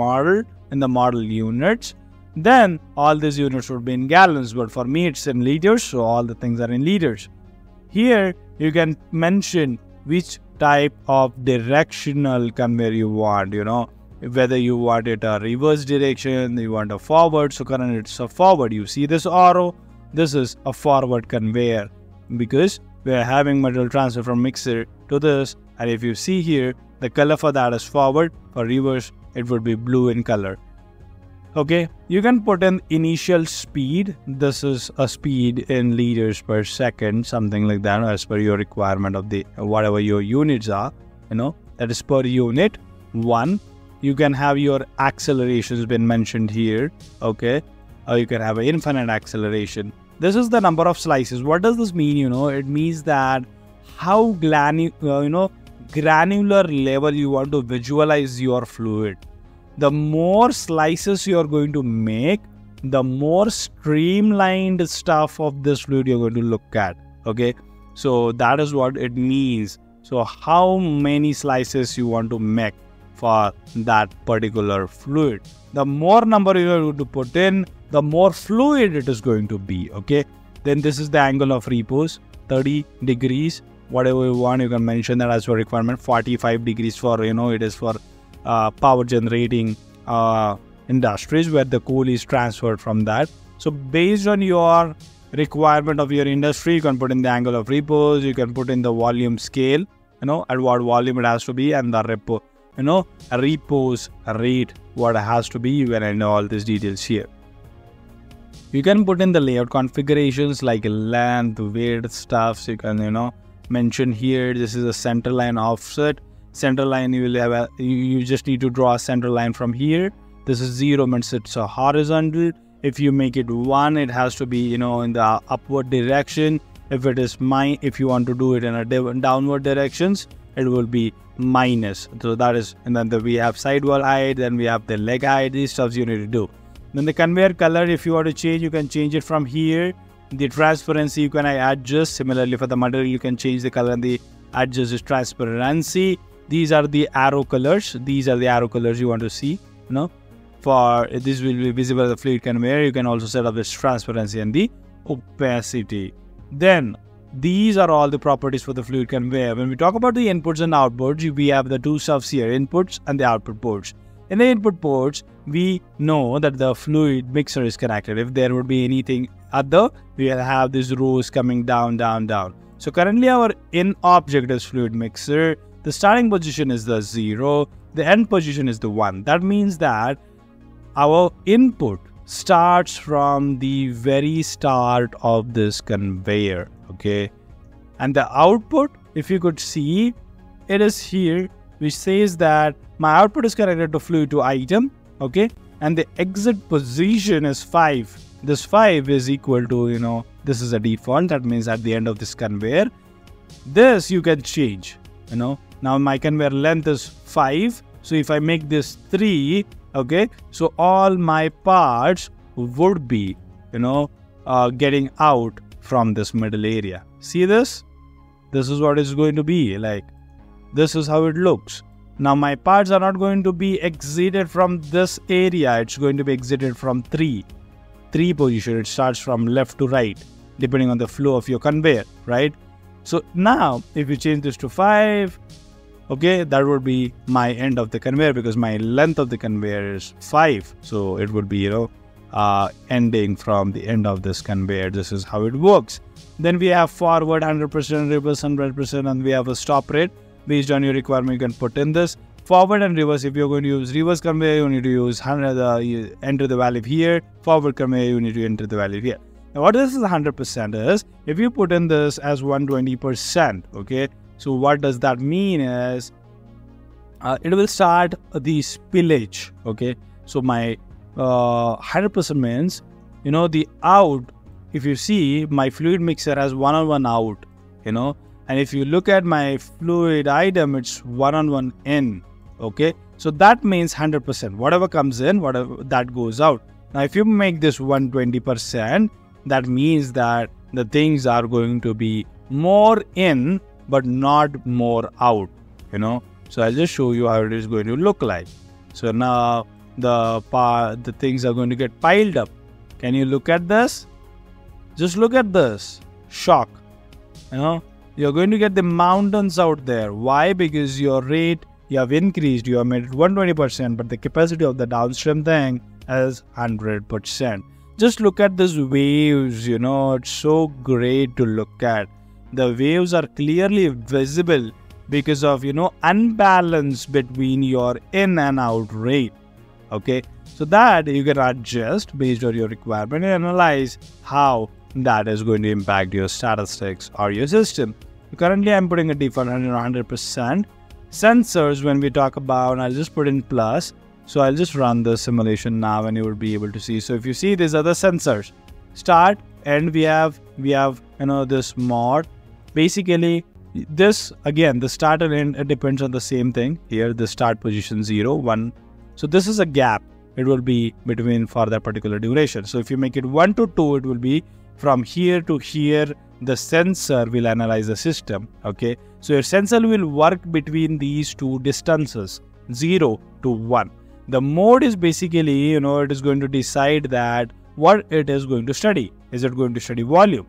model in the model units, then all these units would be in gallons, but for me it's in liters, so all the things are in liters. Here you can mention which type of directional conveyor you want, whether you want it a reverse direction, you want a forward. So currently it's a forward. You see this arrow, this is a forward conveyor because we are having material transfer from mixer to this, and if you see here, the color for that is forward. For reverse, it would be blue in color. Okay, you can put in initial speed. This is a speed in liters per second, something like that, as per your requirement of the whatever your units are, that is per unit. 1. You can have your accelerations been mentioned here, okay, or you can have an infinite acceleration. This is the number of slices. What does this mean? It means that how granular level you want to visualize your fluid. The more slices you are going to make, the more streamlined stuff of this fluid you're going to look at. Okay, so that is what it means. So how many slices you want to make for that particular fluid. The more number you are going to put in, the more fluid it is going to be. Okay, then this is the angle of repose, 30 degrees. Whatever you want, you can mention that as your requirement. 45 degrees for, it is for power generating industries where the coal is transferred from that. So based on your requirement of your industry, you can put in the angle of repose, you can put in the volume scale, at what volume it has to be, and the a repose rate, what it has to be. You can enter all these details here. You can put in the layout configurations like length, width, stuff. So you can, mention here, this is a center line offset. Center line, you will have you just need to draw a center line from here. This is 0 means it's a horizontal. If you make it 1, it has to be, in the upward direction. If it is if you want to do it in a downward directions, it will be minus. So that is, and then we have sidewall height, then we have the leg height. These stuffs you need to do. Then the conveyor color, if you want to change, you can change it from here. The transparency you can adjust. Similarly for the material, you can change the color and the adjust is transparency. These are the arrow colors. These are the arrow colors you want to see. For this will be visible as the fluid conveyor. You can also set up this transparency and the opacity. Then these are all the properties for the fluid conveyor. When we talk about the inputs and outputs, we have the two stuffs here, inputs and the output ports. In the input ports, we know that the fluid mixer is connected. If there would be anything other, we will have these rows coming down, down, down. So currently our in object is fluid mixer. The starting position is the 0. The end position is the 1. That means that our input starts from the very start of this conveyor. Okay. And the output, if you could see, it is here, which says that my output is connected to fluid to item. Okay. And the exit position is 5. This 5 is equal to, this is a default. That means at the end of this conveyor, this you can change, Now my conveyor length is 5. So if I make this 3, okay, so all my parts would be, getting out from this middle area. See this? This is what it's going to be like. This is how it looks. Now my parts are not going to be exited from this area. It's going to be exited from 3 position. It starts from left to right, depending on the flow of your conveyor, right? So now if you change this to 5, okay, that would be my end of the conveyor because my length of the conveyor is 5. So it would be, ending from the end of this conveyor. This is how it works. Then we have forward 100%, reverse 100%, and we have a stop rate. Based on your requirement, you can put in this. Forward and reverse, if you're going to use reverse conveyor, you need to use 100, you enter the value here. Forward conveyor, you need to enter the value here. Now what this is 100% is, if you put in this as 120%, okay, so what does that mean is, it will start the spillage, okay. So my 100% means, the out, if you see, my fluid mixer has 1-on-1 out, and if you look at my fluid item, it's 1-on-1 in, okay. So that means 100%. Whatever comes in, whatever that goes out. Now, if you make this 120%, that means that the things are going to be more in, but not more out, So I'll just show you how it is going to look like. So now the things are going to get piled up. Can you look at this? Just look at this. Shock. You're going to get the mountains out there. Why? Because your rate, you have increased, you have made it 120%, but the capacity of the downstream thing is 100%. Just look at these waves, it's so great to look at. The waves are clearly visible because of, unbalance between your in and out rate. Okay, so that you can adjust based on your requirement and analyze how that is going to impact your statistics or your system. Currently, I'm putting a default 100%. Sensors, when we talk about, I'll just put in plus. So I'll just run the simulation now and you will be able to see. So if you see, these are the sensors. Start, and we have this mod. Basically, this, again, the start and end, it depends on the same thing. Here, the start position 0, 1. So this is a gap. It will be between for that particular duration. So if you make it 1 to 2, it will be from here to here. The sensor will analyze the system. Okay, so your sensor will work between these two distances, 0 to 1. The mode is basically, it is going to decide that what it is going to study. Is it going to study volume?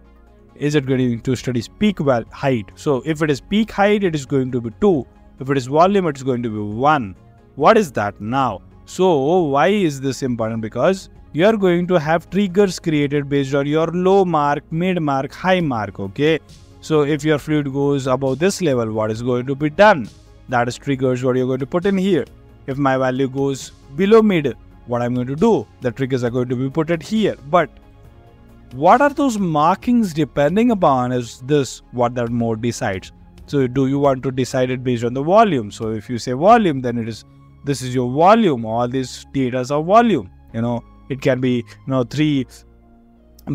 Is it going to study peak height? So if it is peak height, it is going to be 2. If it is volume, it is going to be 1. What is that now? So why is this important? Because you are going to have triggers created based on your low mark, mid mark, high mark. Okay, so if your fluid goes above this level, what is going to be done? That is triggers what you're going to put in here. If my value goes below mid, what I'm going to do? The triggers are going to be put in here. But what are those markings depending upon is this what that mode decides. So do you want to decide it based on the volume? So if you say volume, then this is your volume. All these data are volume. It can be 3,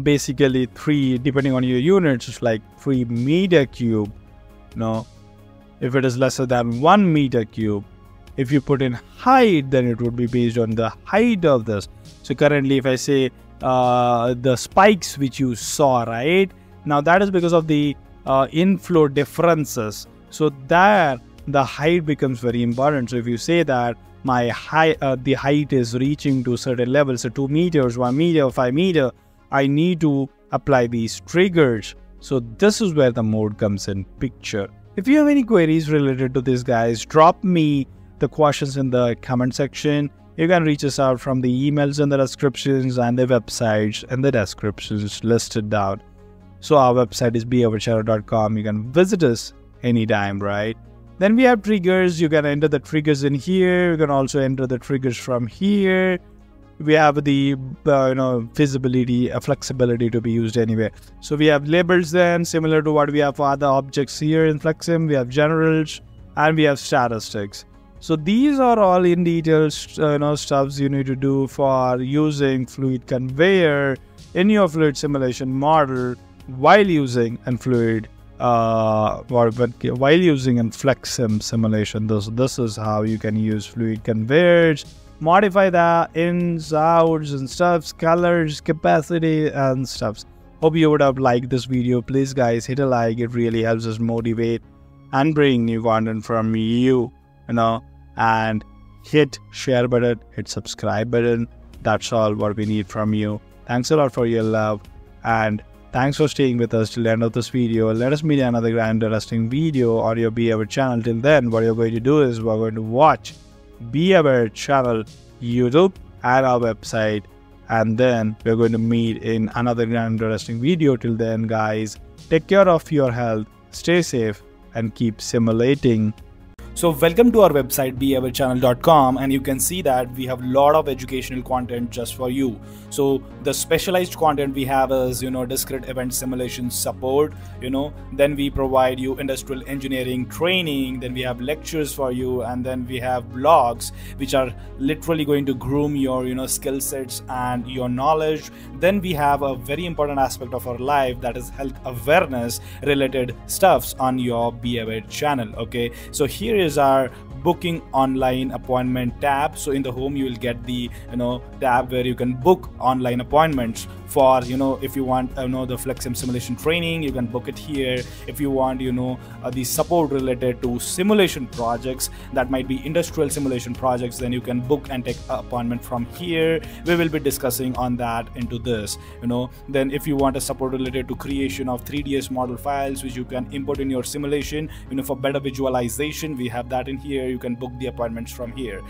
basically 3 depending on your units. It's like 3 meter cube. If it is lesser than 1 meter cube. If you put in height, then it would be based on the height of this. So currently, if I say the spikes which you saw, right? Now that is because of the inflow differences. So there, the height becomes very important. So if you say that my the height is reaching to certain levels, so 2 meters, 1 meter, 5 meter, I need to apply these triggers. So this is where the mode comes in picture. If you have any queries related to this, guys, drop me the questions in the comment section. You can reach us out from the emails in the descriptions and the websites and the descriptions listed down. So our website is beoverchannel.com. You can visit us anytime, right? Then we have triggers. You can enter the triggers in here. You can also enter the triggers from here. We have the visibility, flexibility to be used anywhere. So we have labels then, similar to what we have for other objects here in Flexsim. We have generals and we have statistics. So these are all in detail stuffs you need to do for using fluid conveyor in your fluid simulation model while using fluid while using in Flexsim simulation. This is how you can use fluid conveyors, modify the ins, outs and stuffs, colors, capacity and stuffs. Hope you would have liked this video. Please guys, hit a like. It really helps us motivate and bring new content from you, and hit share button, hit subscribe button. That's all what we need from you. Thanks a lot for your love, and thanks for staying with us till the end of this video. Let us meet in another grand interesting video on your Be Aware channel. Till then, what you're going to do is we're going to watch Be Aware channel, YouTube and our website, and then we're going to meet in another grand interesting video. Till then, guys, take care of your health, stay safe and keep simulating. So welcome to our website beawarechannel.com, and you can see that we have a lot of educational content just for you. So the specialized content we have is discrete event simulation support, then we provide you industrial engineering training, then we have lectures for you, and then we have blogs which are literally going to groom your skill sets and your knowledge. Then we have a very important aspect of our life, that is health awareness related stuffs on your Be Aware channel. Okay, so here is our booking online appointment tab. So in the home you will get the tab where you can book online appointments for if you want the Flexsim simulation training, you can book it here. If you want the support related to simulation projects, that might be industrial simulation projects, then you can book and take an appointment from here. We will be discussing on that into this. Then if you want a support related to creation of 3ds model files which you can import in your simulation for better visualization, we have that in here. You can book the appointments from here.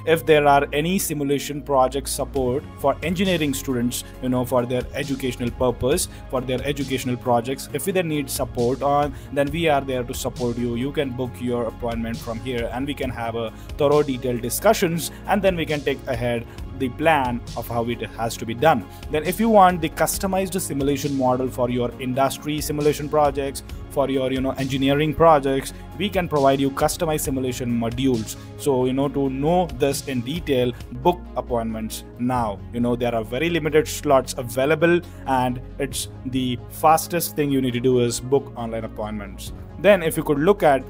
If there are any simulation project support for engineering students for their educational purpose, for their educational projects, if they need support on, then we are there to support you. You can book your appointment from here and we can have a thorough detailed discussions, and then we can take ahead the plan of how it has to be done. Then if you want the customized simulation model for your industry simulation projects, for your engineering projects, we can provide you customized simulation modules. So to know this in detail, book appointments now. There are very limited slots available, and it's the fastest thing you need to do is book online appointments. Then if you could look at,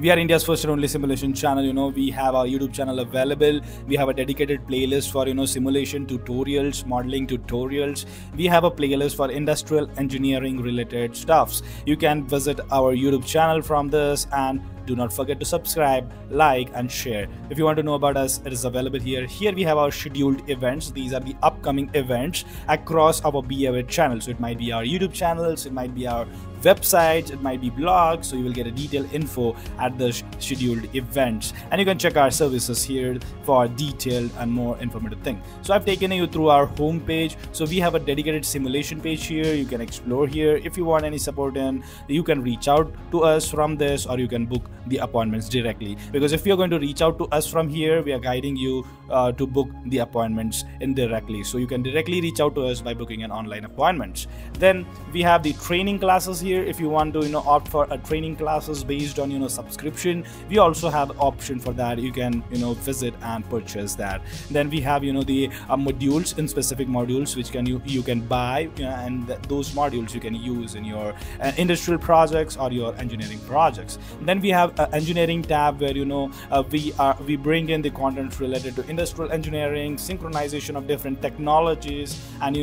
we are India's first and only simulation channel. We have our YouTube channel available. We have a dedicated playlist for simulation tutorials, modeling tutorials. We have a playlist for industrial engineering related stuffs. You can visit our YouTube channel from this, and do not forget to subscribe, like and share. If you want to know about us, it is available here. Here we have our scheduled events. These are the upcoming events across our BAWare channel. So it might be our YouTube channels, it might be our websites, it might be blogs. So you will get a detailed info at the scheduled events, and you can check our services here for detailed and more informative thing. So I've taken you through our home page. So we have a dedicated simulation page here. You can explore here. If you want any support in, you can reach out to us from this, or you can book the appointments directly, because if you're going to reach out to us from here, we are guiding you to book the appointments indirectly. So you can directly reach out to us by booking an online appointments. Then we have the training classes here. If you want to opt for a training classes based on subscription, we also have option for that. You can visit and purchase that. Then we have the modules, in specific modules which you can buy, and those modules you can use in your industrial projects or your engineering projects. Then we have an engineering tab where we bring in the content related to industrial engineering, synchronization of different technologies, and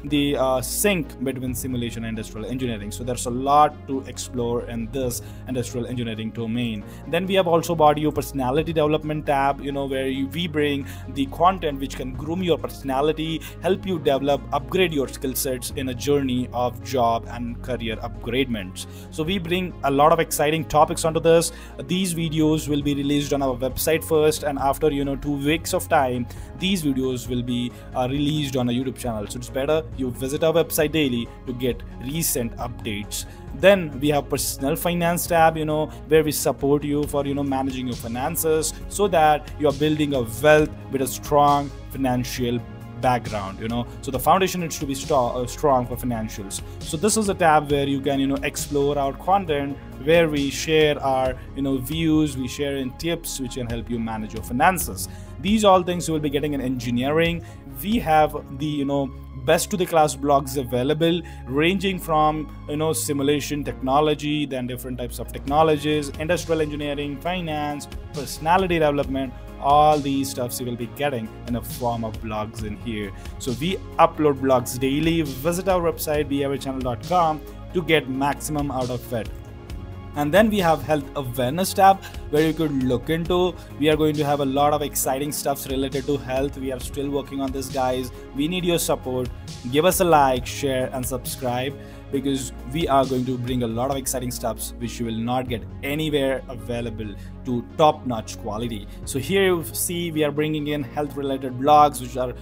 the sync between simulation and industrial engineering. So there's a lot to explore in this industrial engineering domain. Then we have also brought you personality development tab, where we bring the content which can groom your personality, help you develop, upgrade your skill sets in a journey of job and career upgradements. So we bring a lot of exciting topics onto this. These videos will be released on our website first, and after 2 weeks of time, these videos will be released on a YouTube channel. So it's better you visit our website daily to get recent updates. Then we have personal finance tab, where we support you for managing your finances, so that you are building a wealth with a strong financial background. So the foundation needs to be strong for financials. So this is a tab where you can explore our content, where we share our views, we share in tips which can help you manage your finances. These all things you will be getting in engineering. We have the best to the class blogs available, ranging from simulation technology, then different types of technologies, industrial engineering, finance, personality development. All these stuffs you will be getting in a form of blogs in here. So we upload blogs daily. Visit our website bawwarechannel.com to get maximum out of it. And then we have health awareness tab, where you could look into. We are going to have a lot of exciting stuffs related to health. We are still working on this, guys. We need your support. Give us a like, share and subscribe, because we are going to bring a lot of exciting stuffs which you will not get anywhere available to top-notch quality. So here you see we are bringing in health related blogs which are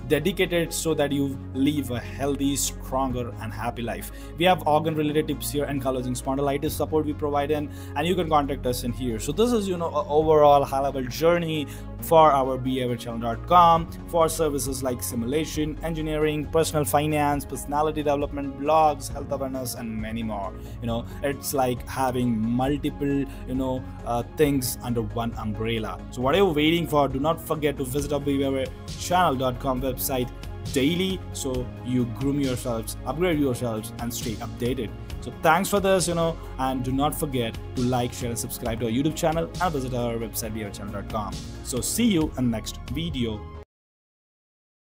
dedicated so that you live a healthy, stronger and happy life. We have organ related tips here, ankylosing spondylitis support we provide in, and you can contact us in here. So this is an overall high level journey for our bawwarechannel.com for services like simulation, engineering, personal finance, personality development, blogs, health awareness and many more. It's like having multiple things under one umbrella. So what are you waiting for? Do not forget to visit our bawwarechannel.com website daily, so you groom yourselves, upgrade yourselves, and stay updated. So thanks for this, and do not forget to like, share, and subscribe to our YouTube channel and visit our website behaviorchannel.com. So see you in the next video.